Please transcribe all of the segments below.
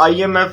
IMF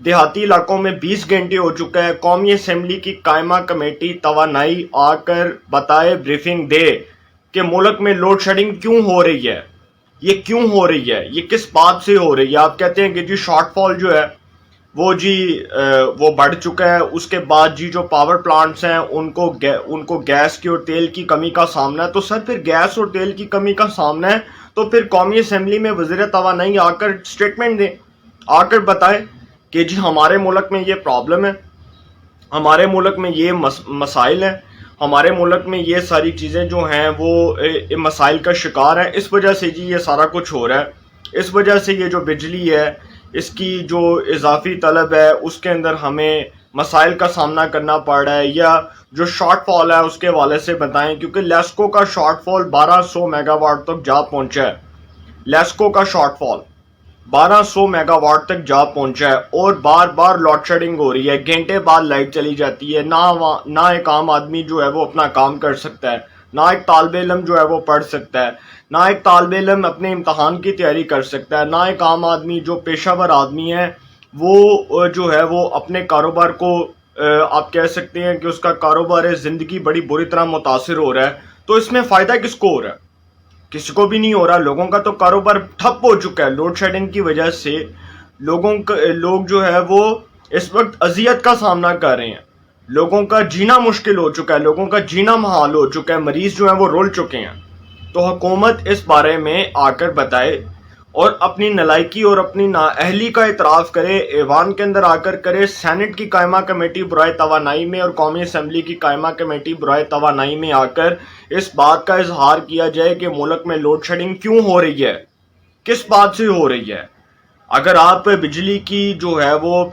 دیہاتی علاقوں میں 20 گھنٹے ہو چکا ہے. قومی اسمبلی کی قائمہ کمیٹی توانائی آ کر بتائے، بریفنگ دے کہ ملک میں لوڈ شیڈنگ کیوں ہو رہی ہے، یہ کیوں ہو رہی ہے، یہ کس بات سے ہو رہی ہے. آپ کہتے ہیں کہ جی شارٹ فال جو ہے وہ بڑھ چکا ہے. اس کے بعد جی جو پاور پلانٹس ہیں ان کو گیس کی اور تیل کی کمی کا سامنا ہے. تو سر پھر گیس اور تیل کی کمی کا سامنا ہے تو پھر قومی اسمبلی میں وزیر توانائی آ کر اسٹیٹمنٹ دیں، آ کر بتائیں کہ جی ہمارے ملک میں یہ پرابلم ہے، ہمارے ملک میں یہ مسائل ہیں، ہمارے ملک میں یہ ساری چیزیں جو ہیں وہ مسائل کا شکار ہیں، اس وجہ سے جی یہ سارا کچھ ہو رہا ہے، اس وجہ سے یہ جو بجلی ہے اس کی جو اضافی طلب ہے اس کے اندر ہمیں مسائل کا سامنا کرنا پڑ رہا ہے. یا جو شارٹ فال ہے اس کے حوالے سے بتائیں، کیونکہ لیسکو کا شارٹ فال 1200 میگا واٹ تک جا پہنچا ہے. لیسکو کا شارٹ فال 1200 میگا واٹ تک جا پہنچا ہے اور بار بار لوڈ شیڈنگ ہو رہی ہے، گھنٹے بعد لائٹ چلی جاتی ہے. نہ ایک عام آدمی جو ہے وہ اپنا کام کر سکتا ہے، نہ ایک طالب علم جو ہے وہ پڑھ سکتا ہے، نہ ایک طالب علم اپنے امتحان کی تیاری کر سکتا ہے، نہ ایک عام آدمی جو پیشہ ور آدمی ہے وہ جو ہے وہ اپنے کاروبار کو آپ کہہ سکتے ہیں کہ اس کا کاروبار زندگی بڑی بری طرح متاثر ہو رہا ہے. تو اس میں فائدہ کس کو ہو رہا ہے؟ کسی کو بھی نہیں ہو رہا. لوگوں کا تو کاروبار ٹھپ ہو چکا ہے لوڈ شیڈنگ کی وجہ سے. لوگ جو ہے وہ اس وقت اذیت کا سامنا کر رہے ہیں، لوگوں کا جینا مشکل ہو چکا ہے، لوگوں کا جینا محال ہو چکا ہے، مریض جو ہیں وہ رول چکے ہیں. تو حکومت اس بارے میں آ کر بتائے اور اپنی نالائکی اور اپنی نااہلی کا اعتراف کرے، ایوان کے اندر آ کر کرے، سینٹ کی قائمہ کمیٹی برائے توانائی میں اور قومی اسمبلی کی قائمہ کمیٹی برائے توانائی میں آ کر اس بات کا اظہار کیا جائے کہ ملک میں لوڈ شیڈنگ کیوں ہو رہی ہے، کس بات سے ہو رہی ہے. اگر آپ بجلی کی جو ہے وہ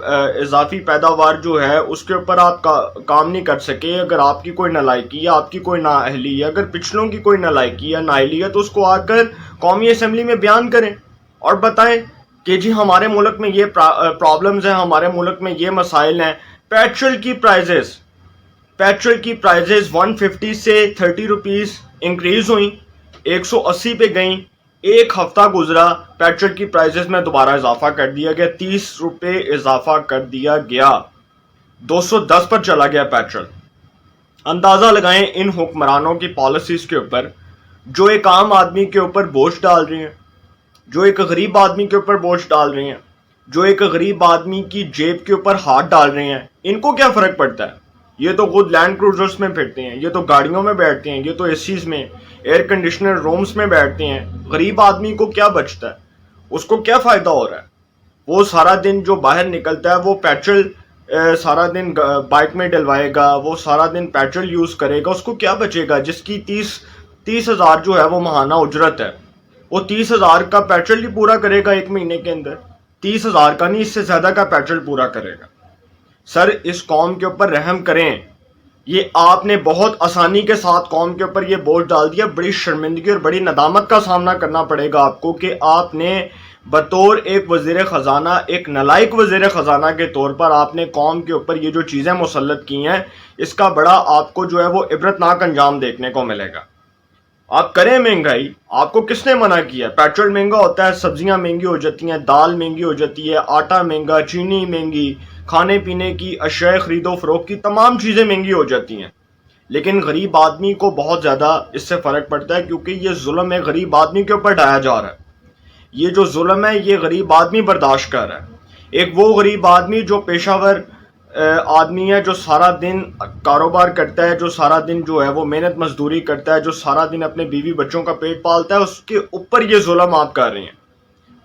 اضافی پیداوار جو ہے اس کے اوپر آپ کام نہیں کر سکے، اگر آپ کی کوئی نالائکی ہے، آپ کی کوئی نااہلی ہے، اگر پچھلوں کی کوئی نالائکی ہے، نااہلی ہے، تو اس کو آ کر قومی اسمبلی میں بیان کریں اور بتائیں کہ جی ہمارے ملک میں یہ پرابلمز ہیں، ہمارے ملک میں یہ مسائل ہیں. پیٹرول کی پرائزز 150 سے 30 روپیز انکریز ہوئیں، 180 پہ گئیں. ایک ہفتہ گزرا، پیٹرول کی پرائزز میں دوبارہ اضافہ کر دیا گیا، 30 روپے اضافہ کر دیا گیا، 210 پر چلا گیا پیٹرول. اندازہ لگائیں ان حکمرانوں کی پالیسیز کے اوپر جو ایک عام آدمی کے اوپر بوجھ ڈال رہی ہیں، جو ایک غریب آدمی کے اوپر بوجھ ڈال رہی ہیں، جو ایک غریب آدمی کی جیب کے اوپر ہاتھ ڈال رہے ہیں. ان کو کیا فرق پڑتا ہے؟ یہ تو خود لینڈ کروزرز میں پھرتے ہیں، یہ تو گاڑیوں میں بیٹھتے ہیں، یہ تو اے سیز میں، ایئر کنڈیشنر رومز میں بیٹھتے ہیں. غریب آدمی کو کیا بچتا ہے؟ اس کو کیا فائدہ ہو رہا ہے؟ وہ سارا دن جو باہر نکلتا ہے وہ پیٹرول سارا دن بائک میں ڈلوائے گا، وہ سارا دن پیٹرول یوز کرے گا، اس کو کیا بچے گا؟ جس کی 30 ہزار جو ہے وہ ماہانہ اجرت ہے، وہ 30 ہزار کا پیٹرول ہی پورا کرے گا ایک مہینے کے اندر. 30 ہزار کا نہیں، اس سے زیادہ کا پیٹرول پورا کرے گا. سر اس قوم کے اوپر رحم کریں. یہ آپ نے بہت آسانی کے ساتھ قوم کے اوپر یہ بوجھ ڈال دیا. بڑی شرمندگی اور بڑی ندامت کا سامنا کرنا پڑے گا آپ کو کہ آپ نے بطور ایک وزیر خزانہ، ایک نالائق وزیر خزانہ کے طور پر آپ نے قوم کے اوپر یہ جو چیزیں مسلط کی ہیں، اس کا بڑا آپ کو جو ہے وہ عبرتناک انجام دیکھنے کو ملے گا. آپ کریں مہنگائی، آپ کو کس نے منع کیا؟ پیٹرول مہنگا ہوتا ہے، سبزیاں مہنگی ہو جاتی ہیں، دال مہنگی ہو جاتی ہے، آٹا مہنگا، چینی مہنگی، کھانے پینے کی اشیاء خرید و فروخت کی تمام چیزیں مہنگی ہو جاتی ہیں. لیکن غریب آدمی کو بہت زیادہ اس سے فرق پڑتا ہے، کیونکہ یہ ظلم ہے غریب آدمی کے اوپر ڈھایا جا رہا ہے. یہ جو ظلم ہے یہ غریب آدمی برداشت کر رہا ہے. ایک وہ غریب آدمی جو پیشہ ور آدمی ہے، جو سارا دن کاروبار کرتا ہے، جو سارا دن جو ہے وہ محنت مزدوری کرتا ہے، جو سارا دن اپنے بیوی بچوں کا پیٹ پالتا ہے، اس کے اوپر یہ ظلم آپ کر رہے ہیں.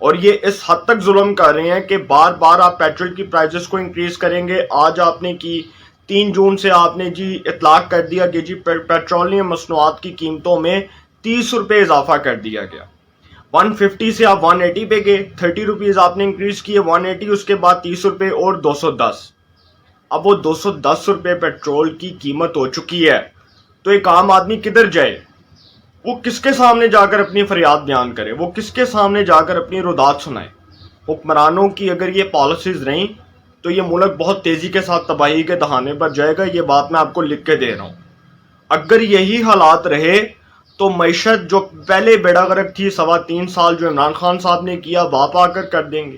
اور یہ اس حد تک ظلم کر رہے ہیں کہ بار بار آپ پیٹرول کی پرائزز کو انکریز کریں گے. آج آپ نے کی 3 جون سے آپ نے جی اطلاق کر دیا کہ جی پیٹرولیم مصنوعات کی قیمتوں میں 30 روپے اضافہ کر دیا گیا. 150 سے آپ 180 پہ گئے، 30 روپیز آپ نے انکریز کیے، 180، اس کے بعد 30 روپے اور 210. اب وہ 210 روپے پیٹرول کی قیمت ہو چکی ہے. تو ایک عام آدمی کدھر جائے؟ وہ کس کے سامنے جا کر اپنی فریاد بیان کرے؟ وہ کس کے سامنے جا کر اپنی رودات سنائے؟ حکمرانوں کی اگر یہ پالیسیز رہیں تو یہ ملک بہت تیزی کے ساتھ تباہی کے دہانے پر جائے گا. یہ بات میں آپ کو لکھ کے دے رہا ہوں. اگر یہی حالات رہے تو معیشت جو پہلے بیڑا غرق تھی 3.25 سال جو عمران خان صاحب نے کیا، واپ آ کر دیں گے.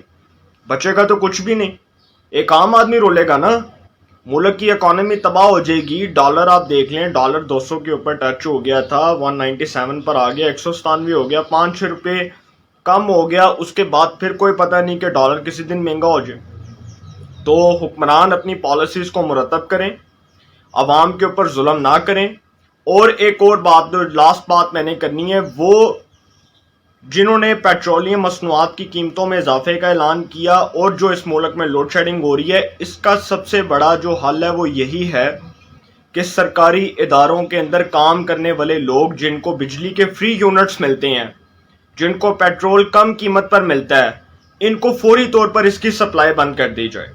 بچے گا تو کچھ بھی نہیں. ایک عام آدمی رولے گا نا. ملک کی اکانومی تباہ ہو جائے گی. ڈالر آپ دیکھ لیں, ڈالر 200 کے اوپر ٹچ ہو گیا تھا, 197 پر آ گیا, 197 ہو گیا, 5 روپے کم ہو گیا. اس کے بعد پھر کوئی پتہ نہیں کہ ڈالر کسی دن مہنگا ہو جائے. تو حکمران اپنی پالیسیز کو مرتب کریں, عوام کے اوپر ظلم نہ کریں. اور ایک اور بات, لاسٹ بات میں نے کرنی ہے, وہ جنہوں نے پیٹرولیم مصنوعات کی قیمتوں میں اضافے کا اعلان کیا اور جو اس ملک میں لوڈ شیڈنگ ہو رہی ہے, اس کا سب سے بڑا جو حل ہے وہ یہی ہے کہ سرکاری اداروں کے اندر کام کرنے والے لوگ جن کو بجلی کے فری یونٹس ملتے ہیں, جن کو پیٹرول کم قیمت پر ملتا ہے, ان کو فوری طور پر اس کی سپلائی بند کر دی جائے.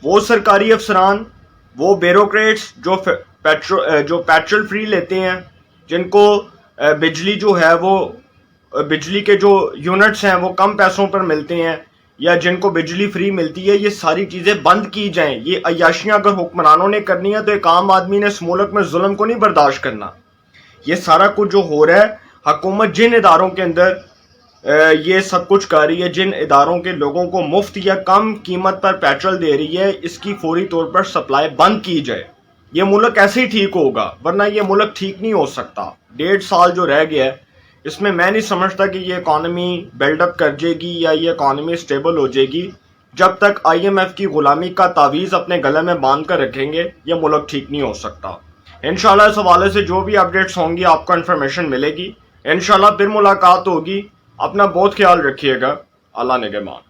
وہ سرکاری افسران, وہ بیوروکریٹس جو پیٹرول فری لیتے ہیں, جن کو بجلی جو ہے وہ بجلی کے جو یونٹس ہیں وہ کم پیسوں پر ملتے ہیں, یا جن کو بجلی فری ملتی ہے, یہ ساری چیزیں بند کی جائیں. یہ عیاشیاں اگر حکمرانوں نے کرنی ہے تو ایک عام آدمی نے اس ملک میں ظلم کو نہیں برداشت کرنا. یہ سارا کچھ جو ہو رہا ہے, حکومت جن اداروں کے اندر یہ سب کچھ کر رہی ہے, جن اداروں کے لوگوں کو مفت یا کم قیمت پر پیٹرول دے رہی ہے, اس کی فوری طور پر سپلائی بند کی جائے. یہ ملک ایسے ہی ٹھیک ہوگا, ورنہ یہ ملک ٹھیک نہیں ہو سکتا. 1.5 سال جو رہ گیا ہے, اس میں نہیں سمجھتا کہ یہ اکانومی بلڈ اپ کر جائے گی یا یہ اکانومی سٹیبل ہو جائے گی. جب تک IMF کی غلامی کا تعویذ اپنے گلے میں باندھ کر رکھیں گے, یہ ملک ٹھیک نہیں ہو سکتا. انشاءاللہ اس حوالے سے جو بھی اپڈیٹس ہوں گی آپ کو انفارمیشن ملے گی. انشاءاللہ پھر ملاقات ہوگی. اپنا بہت خیال رکھیے گا. اللہ نگہبان.